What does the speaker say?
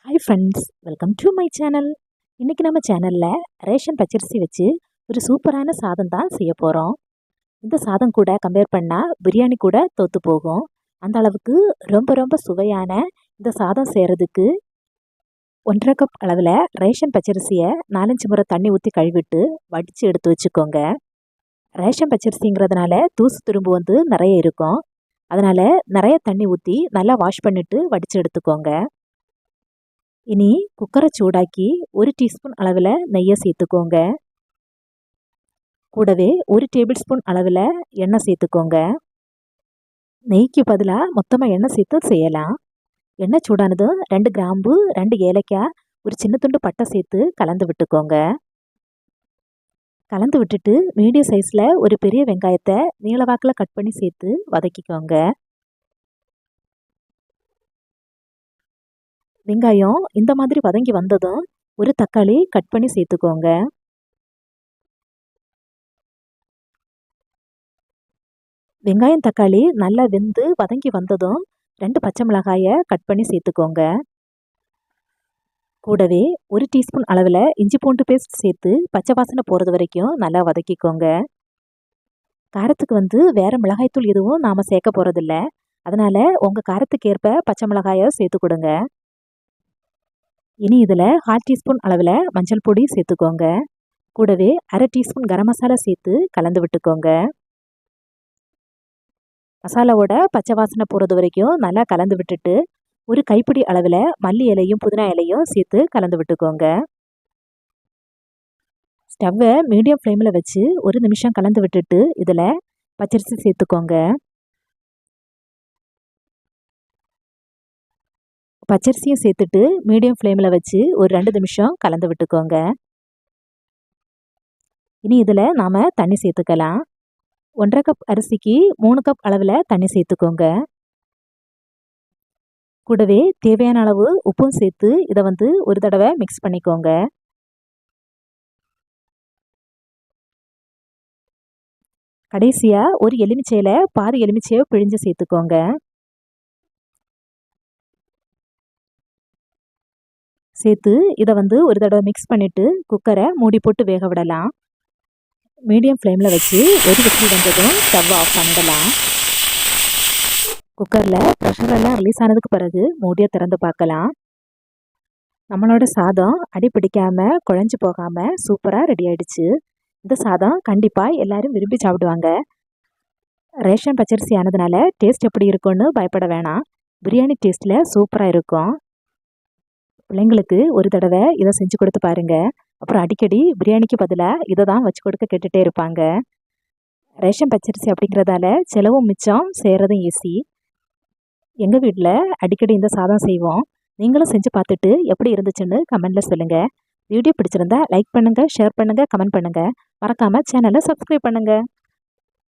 Hi friends, welcome to my channel. இன்றைக்கி நம்ம சேனலில் ரேஷன் பச்சரிசி வச்சு ஒரு சூப்பரான சாதம் தான் செய்ய போகிறோம். இந்த சாதம் கூட கம்பேர் பண்ணால் பிரியாணி கூட தோற்று போகும். அந்த அளவுக்கு ரொம்ப ரொம்ப சுவையான இந்த சாதம் செய்கிறதுக்கு 1.5 கப் அளவில் ரேஷன் பச்சரிசியை 4-5 முறை தண்ணி ஊற்றி கழுவிட்டு வடித்து எடுத்து வச்சுக்கோங்க. ரேஷன் பச்சரிசிங்கிறதுனால தூசு துரும்பு நிறைய இருக்கும். அதனால் நிறைய தண்ணி ஊற்றி நல்லா வாஷ் பண்ணிவிட்டு வடித்து எடுத்துக்கோங்க. இனி குக்கரை சூடாக்கி 1 டீஸ்பூன் அளவில் நெய்யை சேர்த்துக்கோங்க. கூடவே 1 டேபிள் ஸ்பூன் அளவில் எண்ணெய் சேர்த்துக்கோங்க. நெய்க்கு பதிலாக மொத்தமாக எண்ணெய் சேர்த்து செய்யலாம். எண்ணெய் சூடானதும் 2 கிராம்பு, 2 ஏலக்காய், ஒரு சின்ன துண்டு பட்டை சேர்த்து கலந்து விட்டுக்கோங்க. கலந்து விட்டுட்டு மீடியம் சைஸில் ஒரு பெரிய வெங்காயத்தை நீளவாக்கில் கட் பண்ணி சேர்த்து வதக்கிக்கோங்க. வெங்காயம் இந்த மாதிரி வதங்கி வந்ததும் ஒரு தக்காளி கட் பண்ணி சேர்த்துக்கோங்க. வெங்காயம் தக்காளி நல்லா வெந்து வதங்கி வந்ததும் 2 பச்சை மிளகாயை கட் பண்ணி சேர்த்துக்கோங்க. கூடவே 1 டீஸ்பூன் அளவில் இஞ்சி பூண்டு பேஸ்ட் சேர்த்து பச்சை வாசனை போகிறது வரைக்கும் நல்லா வதக்கிக்கோங்க. காரத்துக்கு வேறு மிளகாய்த்தூள் எதுவும் நாம் சேர்க்க போகிறதில்ல. அதனால் உங்கள் காரத்துக்கு ஏற்ப பச்சை மிளகாயை சேர்த்து கொடுங்க. இனி இதில் 1/2 டீஸ்பூன் அளவில் மஞ்சள் பொடி சேர்த்துக்கோங்க. கூடவே 1/2 டீஸ்பூன் கரம் மசாலா சேர்த்து கலந்து விட்டுக்கோங்க. மசாலாவோட பச்சை வாசனை போகிறது வரைக்கும் நல்லா கலந்து விட்டுட்டு ஒரு கைப்பிடி அளவில் மல்லி இலையும் புதினா இலையும் சேர்த்து கலந்து விட்டுக்கோங்க. ஸ்டவ்வை மீடியம் ஃப்ளேமில் வச்சு 1 நிமிஷம் கலந்து விட்டுட்டு இதில் பச்சரிசி சேர்த்துக்கோங்க. பச்சரிசியும் சேர்த்துட்டு மீடியம் ஃப்ளேமில் வச்சு ஒரு 2 நிமிஷம் கலந்து விட்டுக்கோங்க. இனி இதில் நாம் தண்ணி சேர்த்துக்கலாம். 1.5 கப் அரிசிக்கு 3 கப் அளவில் தண்ணி சேர்த்துக்கோங்க. கூடவே தேவையான அளவு உப்பும் சேர்த்து இதை ஒரு தடவை மிக்ஸ் பண்ணிக்கோங்க. கடைசியாக ஒரு எலுமிச்சையில் பாதி எலுமிச்சையை பிழிஞ்சு சேர்த்துக்கோங்க. சேர்த்து இதை ஒரு தடவை மிக்ஸ் பண்ணிவிட்டு குக்கரை மூடி போட்டு வேக விடலாம். மீடியம் ஃப்ளேமில் வச்சு ஒரு விசில் வந்ததும் ஸ்டவ் ஆஃப் பண்ணிடலாம். குக்கரில் ப்ரெஷர் எல்லாம் ரிலீஸ் ஆனதுக்கு பிறகு மூடியை திறந்து பார்க்கலாம். நம்மளோட சாதம் அடி பிடிக்காமல் குழஞ்சி போகாமல் சூப்பராக ரெடி ஆகிடுச்சு. இந்த சாதம் கண்டிப்பாக எல்லோரும் விரும்பி சாப்பிடுவாங்க. ரேஷன் பச்சரிசி ஆனதுனால டேஸ்ட் எப்படி இருக்குன்னு பயப்பட வேணாம். பிரியாணி டேஸ்ட்டில் சூப்பராக இருக்கும். பிள்ளைங்களுக்கு ஒரு தடவை இதை செஞ்சு கொடுத்து பாருங்கள். அப்புறம் அடிக்கடி பிரியாணிக்கு பதிலாக இதை தான் வச்சு கொடுக்க கேட்டுகிட்டே இருப்பாங்க. ரேஷன் பச்சரிசி அப்படிங்கிறதால செலவும் மிச்சம், செய்கிறதும் ஈஸி. எங்கள் வீட்டில் அடிக்கடி இந்த சாதம் செய்வோம். நீங்களும் செஞ்சு பார்த்துட்டு எப்படி இருந்துச்சுன்னு கமெண்டில் சொல்லுங்கள். வீடியோ பிடிச்சிருந்தா லைக் பண்ணுங்கள், ஷேர் பண்ணுங்கள், கமெண்ட் பண்ணுங்கள். மறக்காமல் சேனலை சப்ஸ்கிரைப் பண்ணுங்கள்.